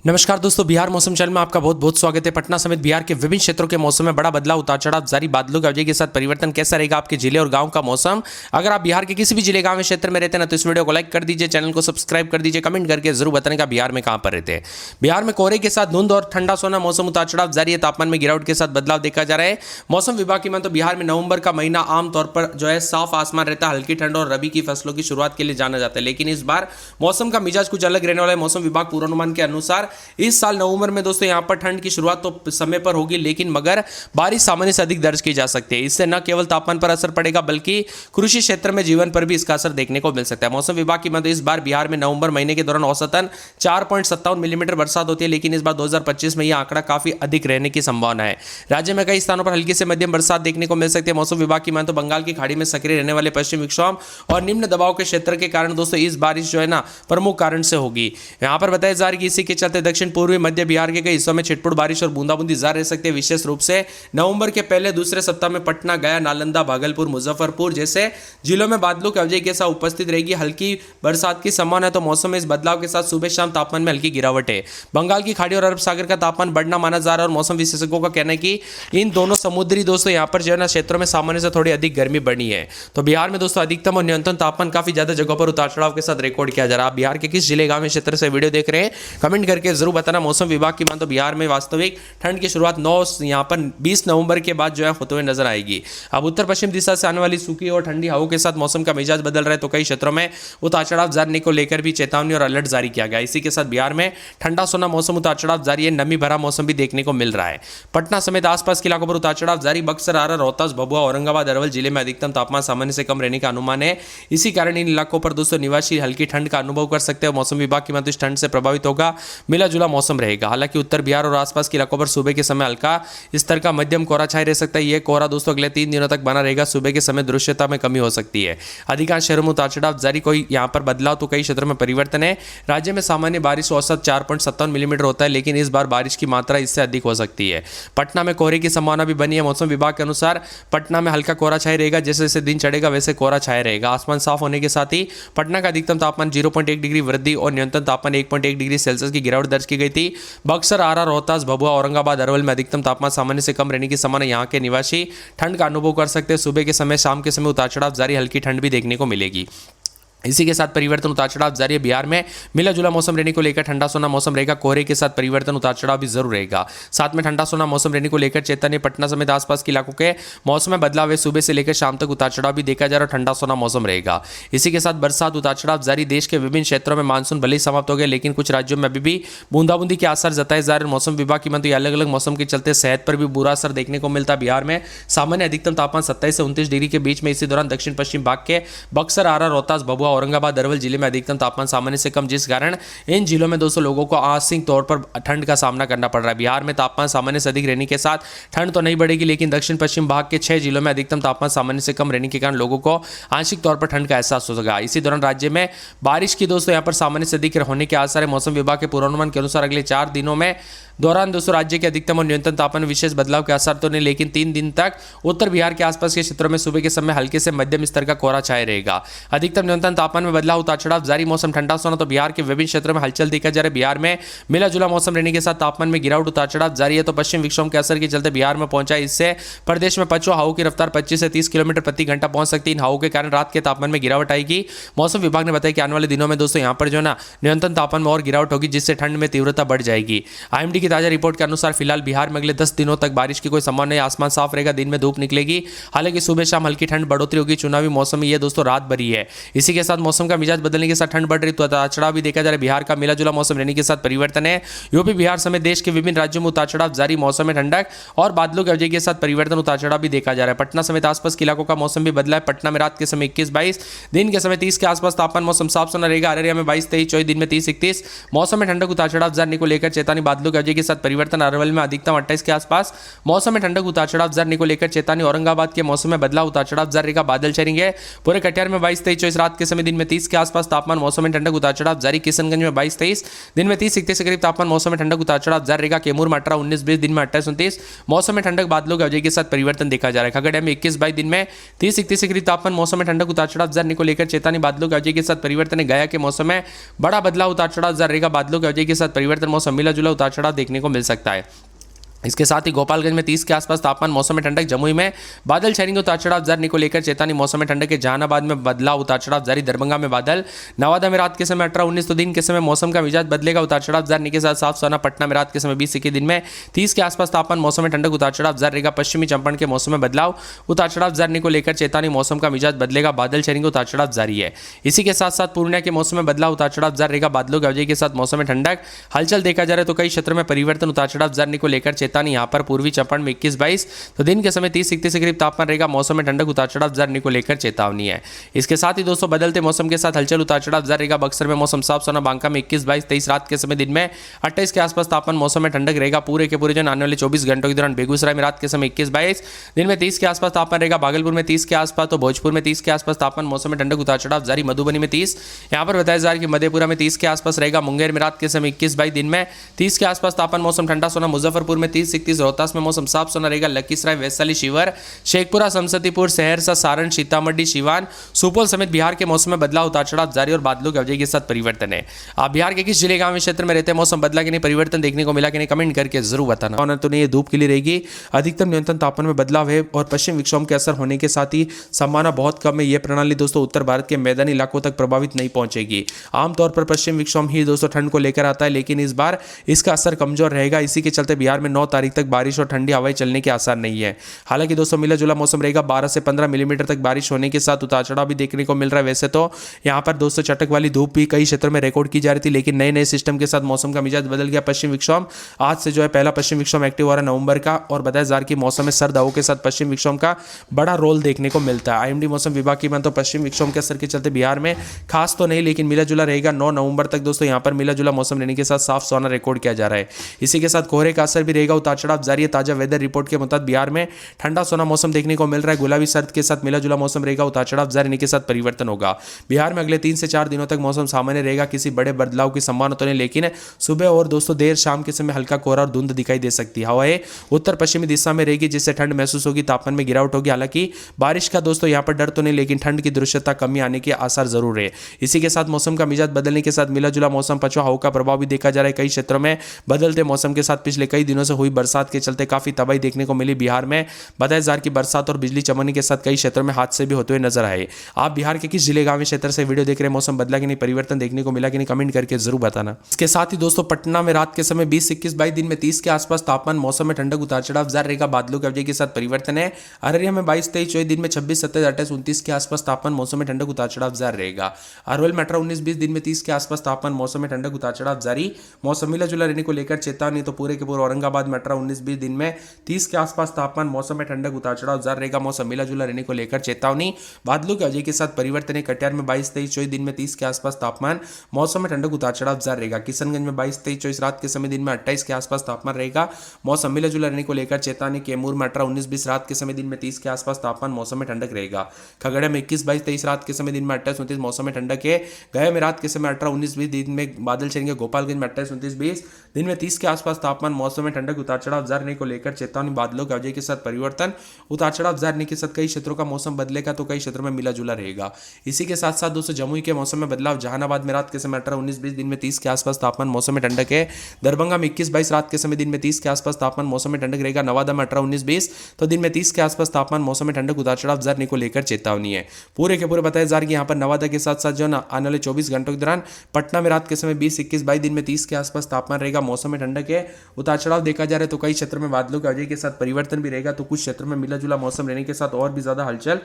नमस्कार दोस्तों, बिहार मौसम चैनल में आपका बहुत बहुत स्वागत है। पटना समेत बिहार के विभिन्न क्षेत्रों के मौसम में बड़ा बदलाव, उतार चढ़ाव जारी, बादलों की अवधि के साथ परिवर्तन। कैसा रहेगा आपके जिले और गांव का मौसम? अगर आप बिहार के किसी भी जिले गांव में क्षेत्र में रहते हैं ना, तो इस वीडियो को लाइक कर दीजिए, चैनल को सब्सक्राइब कर दीजिए, कमेंट करके जरूर बताने का बिहार में कहां पर रहते हैं। बिहार में कोहरे के साथ धुंध और ठंडा सोना मौसम, उतार चढ़ाव जारी है। तापमान में गिरावट के साथ बदलाव देखा जा रहा है। मौसम विभाग की माने तो बिहार में नवंबर का महीना आमतौर पर जो है साफ आसमान रहता है, हल्की ठंड और रबी की फसलों की शुरुआत के लिए जाना जाता है। लेकिन इस बार मौसम का मिजाज कुछ अलग रहने वाला है। मौसम विभाग पूर्वानुमान के अनुसार इस साल नवंबर में दोस्तों यहां पर ठंड की शुरुआत तो समय पर होगी, लेकिन मगर बारिश सामान्य से अधिक दर्ज की जा सकती है। इससे न केवल तापमान पर असर पड़ेगा, बल्कि कृषि क्षेत्र में जीवन पर भी इसका असर देखने को मिल सकता है। मौसम विभाग की मदद इस बार बिहार में नवंबर महीने के दौरान औसतन 4.57 मिलीमीटर बरसात होती है, लेकिन इस बार 2025 में यह आंकड़ा काफी अधिक रहने की संभावना है। राज्य में कई स्थानों पर हल्की से मध्यम बरसात देखने को मिल सकती है। मौसम विभाग की माने तो बंगाल की खाड़ी में सक्रिय रहने वाले पश्चिम विक्षोभ और निम्न दबाव के क्षेत्र के कारण दोस्तों इस बारिश जो है ना प्रमुख कारण से होगी। यहां पर बताया जा रहा है कि इसी के चलते दक्षिण पूर्वी मध्य बिहार के कई हिस्सों में छिटपुट बारिश और बूंदाबूंदी जारी रह सकती है। विशेष रूप से नवंबर के पहले दूसरे सप्ताह में पटना, गया, नालंदा, भागलपुर, मुजफ्फरपुर जैसे जिलों में बादलों की अवधि के साथ उपस्थित रहेगी। हल्की बरसात की संभावना है। तो मौसम में इस बदलाव के साथ सुबह शाम तापमान में हल्की गिरावट है। बंगाल की खाड़ी और अरब सागर का तापमान बढ़ना माना जा रहा है और मौसम विशेषज्ञों का कहना है कि इन दोनों समुद्री दोस्तों यहां पर जो है ना क्षेत्रों में सामान्य से थोड़ी अधिक गर्मी बढ़ी है। तो बिहार में दोस्तों अधिकतम और न्यूनतम तापमान काफी ज्यादा जगहों पर उतार चढ़ाव के साथ रिकॉर्ड किया जा रहा है। आप बिहार के किस जिले गांव में क्षेत्र से वीडियो देख रहे हैं, कमेंट करके जरूर बताना। मौसम विभाग की माने तो बिहार में वास्तविक ठंड की शुरुआत 20 नवंबर के बाद जो है होते हुए नजर आएगी। अब उत्तर पश्चिम दिशा से आने वाली सूखी और ठंडी हवाओं के साथ मौसम का मिजाज बदल रहा है। तो कई क्षेत्रों में उतार चढ़ाव जारी को लेकर भी चेतावनी और अलर्ट जारी किया गया। इसी के साथ बिहार में ठंडा सोना मौसम, उतार चढ़ाव जारी है। नमी भरा मौसम भी देखने को मिल रहा है। पटना समेत आसपास के इलाकों पर उतार चढ़ाव जारी। बक्सर, आरा, रोहतास, भभुआ, औरंगाबाद, अरवल जिले में अधिकतम तापमान सामान्य से कम रहने का अनुमान है। इसी कारण इन इलाकों पर दोस्तों निवासी हल्की ठंड का अनुभव कर सकते हैं। मौसम विभाग की माने इस ठंड से प्रभावित होगा, मिला जुला मौसम रहेगा। हालांकि उत्तर बिहार और आसपास के इलाकों पर सुबह के समय हल्का स्तर का मध्यम कोहरा छाए रह सकता है। यह कोहरा दोस्तों अगले 3 दिनों तक बना रहेगा। सुबह के समय दृश्यता में कमी हो सकती है। अधिकांश शहरों में उतार चढ़ाव जारी। कोई यहां पर बदलाव तो कई क्षेत्रों में परिवर्तन है। राज्य में सामान्य बारिश औसत 4.57 मिलीमीटर होता है, लेकिन इस बार बारिश की मात्रा इससे अधिक हो सकती है। पटना में कोहरे की संभावना भी बनी है। मौसम विभाग के अनुसार पटना में हल्का कोहरा छाए रहेगा। जैसे जैसे दिन चढ़ेगा वैसे कोहरा छाए रहेगा। आसमान साफ होने के साथ ही पटना का अधिकतम तापमान 0.1 डिग्री वृद्धि और न्यूनतम तापमान 1.1 डिग्री सेल्सियस की गिरावट दर्ज की गई थी। बक्सर, आरा, रोहतास, भभुआ, औरंगाबाद, अरवल में अधिकतम तापमान सामान्य से कम रहने की संभावना। यहाँ के निवासी ठंड का अनुभव कर सकते हैं। सुबह के समय, शाम के समय उतार चढ़ाव जारी, हल्की ठंड भी देखने को मिलेगी। इसी के साथ परिवर्तन, उतार चढ़ाव जारी है। बिहार में मिला जुला मौसम रहने को लेकर ठंडा सोना मौसम रहेगा। कोहरे के साथ परिवर्तन, उतार चढ़ाव भी जरूर रहेगा। साथ में ठंडा सोना मौसम रहने को लेकर चेतावनी। पटना समेत आसपास के इलाकों के मौसम में बदलाव है। सुबह से लेकर शाम तक उतार चढ़ाव भी देखा जा रहा है। ठंडा सोना मौसम रहेगा। इसी के साथ बरसात, उतार चढ़ाव जारी। देश के विभिन्न क्षेत्रों में मानसून भले ही समाप्त हो गया, लेकिन कुछ राज्यों में अभी भी बूंदाबूंदी के आसार जताए जा रहे हैं। मौसम विभाग की माने अलग अलग मौसम के चलते सेहत पर भी बुरा असर देखने को मिलता है। बिहार में सामान्य अधिकतम तापमान 27 से 29 डिग्री के बीच में। इसी दौरान दक्षिण पश्चिम भाग के बक्सर, आरा, रोहतास, भभुआ, औरंगाबाद, अरवल जिले में अधिकतम तापमान सामान्य से कम, जिस कारण इन जिलों में दोस्तों लोगों को आंशिक तौर पर ठंड का सामना करना पड़ रहा है। बिहार में तापमान सामान्य से अधिक रहने के साथ ठंड तो नहीं बढ़ेगी, लेकिन दक्षिण पश्चिम भाग के 6 जिलों में अधिकतम तापमान सामान्य से कम रहने के कारण लोगों को आंशिक तौर पर ठंड का एहसास हो सकेगा। इसी दौरान राज्य में बारिश की दोस्तों यहां पर सामान्य से अधिक होने के आसार है। मौसम विभाग के पूर्वानुमान के अनुसार अगले 4 दिनों में दौरान दोस्तों राज्य के अधिकतम और न्यूनतम तापमान विशेष बदलाव के आसार तो नहीं, लेकिन 3 दिन तक उत्तर बिहार के आसपास के क्षेत्रों में सुबह के समय हल्के से मध्यम स्तर का कोहरा छाए रहेगा। अधिकतम न्यूनतम तापमान में बदलाव, उतार चढ़ाव जारी। मौसम ठंडा सोना। तो बिहार के विभिन्न क्षेत्रों में हलचल देखा जा रहा है। बिहार में मिला जुला मौसम रहने के साथ तापमान में गिरावट, उतार चढ़ाव जारी है। तो पश्चिम विक्षोभ के असर के चलते बिहार में पहुंचा है। इससे प्रदेश में पछुआ हवाओं की रफ्तार 25 से 30 किलोमीटर प्रति घंटा पहुंच सकती है। इन हवाओं के कारण रात के तापमान में गिरावट आएगी। मौसम विभाग ने बताया कि आने वाले दिनों में दोस्तों यहां पर जो ना न्यूनतम तापमान में और गिरावट होगी, जिससे ठंड में तीव्रता बढ़ जाएगी। आईएमडी की ताजा रिपोर्ट के अनुसार फिलहाल बिहार में अगले 10 दिनों तक बारिश की कोई संभावना नहीं। आसमान साफ रहेगा, दिन में धूप निकलेगी। हालांकि सुबह शाम हल्की ठंड बढ़ोतरी होगी। चुनावी मौसम ये दोस्तों रात भरी है। इसी के साथ मौसम का मिजाज बदलने के साथ ठंड बढ़ रही, तो उतार चढ़ाव भी देखा जा रहा है। बिहार का मिला जुला मौसम रहने के साथ परिवर्तन है। यूपी, बिहार समेत देश के विभिन्न राज्यों में उतार चढ़ाव जारी। मौसम में ठंडक और बादलों की अवधि के साथ परिवर्तन, उतार चढ़ाव भी देखा जा रहा है। पटना समेत आसपास के इलाकों का मौसम भी बदला है। पटना में रात के समय 21-22, दिन के समय 30 के आसपास तापमान, मौसम साफ सुना रहेगा। अररिया में 22-23, दिन में 30-31। मौसम में ठंडक, उतार चढ़ाव जारी को लेकर चेतावनी। बादलों की अवधि के साथ परिवर्तन। अरवल में अधिकतम 28 के आसपास। मौसम में ठंडक, उतार चढ़ाव जारी को लेकर चेतावनी। औरंगाबाद के मौसम में बदलाव, उतार चढ़ाव जारी का बादल चलेंगे। पूरे कटिहार में 22-23 रात के समय समय दिन में 30 के आसपास तापमान, मौसम में ठंडक, उतार चढ़ाव जारी। किशनगंज में 22-23, दिन में 30-31 के करीब तापमान, मौसम में ठंडक, उतार चढ़ाव जारी रहेगा। कैमूर में 18-19-20, दिन में 28-29, मौसम में ठंडक, बादलों की अवधि के साथ परिवर्तन देखा जा रहा है। खगड़िया में 21-22, दिन में 30-31 के करीब तापमान, मौसम में ठंडक, उतार चढ़ाव जारी को लेकर चेतावनी, बादलों की अवधि के साथ परिवर्तन है। गया के मौसम में बड़ा बदलाव, उतार चढ़ाव जारी रहेगा। बादलों की अवधि के साथ परिवर्तन, मौसम मिला जुला उतार चढ़ाव देखने को मिल सकता है। इसके साथ ही गोपालगंज में 30 के आसपास तापमान, मौसम में ठंडक। जमुई में बादल छाएंगे, उतार चढ़ाव जारी को लेकर चेतावनी, मौसम में ठंडक है। जहानाबाद में बदलाव, उतार चढ़ाव जारी। दरभंगा में बादल। नवादा में रात के समय 18-19, तो दिन के समय मौसम का मिजाज बदलेगा, उतार चढ़ाव जारी के साथ साफ सोना। पटना में रात के समय 20-21, दिन में 30 के आसपास तापमान, मौसम में ठंडक, उतार चढ़ाव जारी रहेगा। पश्चिमी चंपारण के मौसम में बदलाव, उतार चढ़ाव जारी को लेकर चेतावनी, मौसम का मिजाज बदलेगा, बादल छाएंगे, उतार चढ़ाव जारी है। इसी के साथ साथ पूर्णिया के मौसम में बदलाव, उतार चढ़ाव जारी रहेगा। बादलों की अवधि के साथ मौसम में ठंडक, हलचल देखा जा रहा है, तो कई क्षेत्रों में परिवर्तन, उतार चढ़ाव जारी को लेकर चेतावनी। यहाँ पर पूर्वी चंपारण में 21-22, तो दिन के समय 30-31 के करीब तापमान रहेगा, मौसम में ठंडक, उतार चढ़ाव जारी को लेकर चेतावनी है। इसके साथ ही दोस्तों बदलते मौसम के साथ हलचल, उतार चढ़ाव जारी रहेगा। बक्सर में मौसम साफ सोना। बांका में 21-22-23, रात के समय, दिन में 28 के आसपास तापमान, मौसम में ठंडक रहेगा पूरे के पूरे जो आने वाले 24 घंटों के दौरान। बेगूसराय में रात के समय 21-22, दिन में 30 के आसपास तापमान रहेगा। भागलपुर में 30 के आसपास, तो भोजपुर में 30 के आसपास तापमान, मौसम में ठंडक, उतार चढ़ाव जारी। मधुबनी में 30, यहाँ पर बताया जा रहा है कि मधेपुरा में 30 के आसपास रहेगा। मुंगेर में रात के समय 21-22, दिन में 30 के आसपास तापमान, मौसम ठंडा सोना। मुजफ्फरपुर में 30-31, रोहतास में मौसम साफ सोना रहेगा। लखीसराय, वैशाली, शिवर, शेखपुरा, समस्तीपुर, सहरसा, सारण, सीतामढ़ी, सिवान, सुपौल समेत बिहार के मौसम में बदलाव, उतार चढ़ाव जारी और बादलों की अवधि के साथ परिवर्तन है। आप बिहार के किस जिले, गांव, क्षेत्र में रहते हैं, मौसम बदला कि नहीं, परिवर्तन देखने को मिला कि नहीं, कमेंट करके जरूर बताना। और तो नहीं, ये धूप के लिए रहेगी। अधिकतम न्यूनतम तापमान में बदलाव है और पश्चिम विक्षोभ के असर होने के साथ ही संभावना बहुत कम है। यह प्रणाली दोस्तों उत्तर भारत के मैदानी इलाकों तक प्रभावित नहीं पहुंचेगी। आमतौर पर पश्चिम विक्षोभ ही दोस्तों ठंड को लेकर आता है, लेकिन इस बार इसका असर कमजोर रहेगा। इसी के चलते बिहार में 9 तारीख तक बारिश और ठंडी हवाएं चलने के आसार नहीं है। हालांकि दोस्तों मिला जुला मौसम रहेगा। 12 से 15 मिलीमीटर तक बारिश होने के साथ उतार चढ़ाव भी देखने को मिल रहा है। वैसे तो यहाँ पर दोस्तों चटक वाली धूप भी कई क्षेत्रों में रिकॉर्ड की जा रही थी, लेकिन नए नए सिस्टम के साथ मौसम का मिजाज बदल गया। पश्चिम विक्षोभ आज से जो है पहला पश्चिम विक्षोभ एक्टिव हो रहा है नवंबर का, और बताया जा रहा है कि मौसम में सर्द हवाओं के साथ पश्चिम विक्षोभ का बड़ा रोल देखने को मिलता है। आईएमडी मौसम विभाग की मान तो पश्चिम विक्षोभ के असर के चलते बिहार में खास तो नहीं, लेकिन मिला जुला रहेगा। 9 नवंबर तक दोस्तों यहाँ पर मिला जुला मौसम रहने के साथ साफ सोना रिकॉर्ड किया जा रहा है। इसी के साथ कोहरे का असर भी रहेगा, उतार चढ़ाव जारी है। ताजा वेदर रिपोर्ट के मुताबिक बिहार में ठंडा सोना मौसम देखने को मिल रहा है। गुलाबी सर्द के साथ मिला जुला मौसम रहेगा, उतार चढ़ाव जारी रहने के साथ परिवर्तन होगा। बिहार में अगले 3 से 4 दिनों तक मौसम सामान्य रहेगा, किसी बड़े बदलाव की संभावना तो नहीं, लेकिन सुबह और दोस्तों देर शाम के समय हल्का कोहरा और धुंध दिखाई दे सकती है। हवाएं उत्तर पश्चिमी दिशा में रहेगी, जिससे ठंड महसूस होगी, तापमान में गिरावट होगी। हालांकि बारिश का दोस्तों यहाँ पर डर तो नहीं, लेकिन ठंड की दृश्यता कमी आने के आसार जरूर है। इसी के साथ मौसम का मिजाज बदलने के साथ मिला जुला मौसम, पछुआ हवा का प्रभाव भी देखा जा रहा है। कई क्षेत्रों में बदलते मौसम के साथ पिछले कई दिनों से हुई बरसात के चलते काफी तबाही देखने को मिली। बिहार में बताया जा रहा है कि बरसात और बिजली चमकने के साथ कई क्षेत्रों में हादसे भी होते हुए नजर आए। आप बिहार के किस जिले, गांव, क्षेत्र से वीडियो देख रहे हैं, मौसम बदला कि नहीं, परिवर्तन देखने को मिला कि नहीं, कमेंट करके जरूर बताना। इसके साथ ही दोस्तों पटना में रात के समय 20-21-22, दिन में 30 के आसपास तापमान, मौसम में ठंडक, उतार चढ़ाव जारी रहेगा। बादलों की अवधि के साथ परिवर्तन है। अररिया में 22-23-24, दिन में 26-27-28-29 के आसपास तापमान, मौसम में ठंडक, उतार चढ़ाव जारी रहेगा। अरवल में 18-19-20, दिन में 30 के आसपास तापमान, मौसम में ठंडक, उतार चढ़ाव जारी। मौसम मिला जुला रहने को लेकर चेतावनी, तो पूरे के पूरे औरंगाबाद में 18-19-20, दिन में 30 के आसपास तापमान, मौसम में ठंडक, उतार चढ़ाव जारी रहेगा। मौसम मिला जुला रहने को लेकर चेतावनी, बादलों की अवधि के साथ परिवर्तन है। कटिहार में 22-23-24, दिन में 30 के आसपास तापमान, मौसम में ठंडक, उतार चढ़ाव जारी रहेगा। किशनगंज में 22-23-24, रात के समय, दिन में 28 के आसपास तापमान रहेगा। मौसम मिला जुला रहने को लेकर चेतावनी। कैमूर में 18-19-20, रात के समय, दिन में 30 के आसपास तापमान, मौसम में ठंडक रहेगा। खगड़िया में 21-22-23, रात के समय, दिन में 28-29, मौसम में ठंडक है। गया में रात के समय 18-19-20, दिन में बादल छाएंगे। गोपालगंज में 28-29-20, दिन में 30 के आसपास तापमान, मौसम में ठंडक, उतार चढ़ाव जारी रहने को लेकर चेतावनी। बादलों की अवधि के साथ परिवर्तन, उतार चढ़ाव जारी रहने के साथ कई क्षेत्रों का मौसम बदलेगा, तो कई क्षेत्रों में मिला जुला रहेगा। इसी के साथ साथ दोस्तों जमुई के मौसम में बदलाव। जहानाबाद में रात के समय 18-19-20, दिन में 30 के आसपास तापमान, मौसम में ठंडक है। दरभंगा में 21-22, रात के समय, दिन में 30 के आसपास तापमान, मौसम में ठंडक रहेगा। नवादा में 18-19-20, तो दिन में 30 के आसपास तापमान, मौसम में ठंडक, उतार चढ़ाव जारी रहने को लेकर चेतावनी है। पूरे के पूरे बताया जा रहा है कि यहाँ पर नवादा के साथ साथ जो ना आने वाले 24 घंटों के दौरान पटना में रात के समय 20-21-22, दिन में 30 के आसपास तापमान रहेगा। मौसम में ठंडक है, उतार चढ़ाव देखा जा रहा है, तो कई क्षेत्रों में बादलों की अवधि के साथ परिवर्तन भी रहेगा, तो कुछ क्षेत्रों में मिला जुला मौसम रहने के साथ और भी ज्यादा हलचल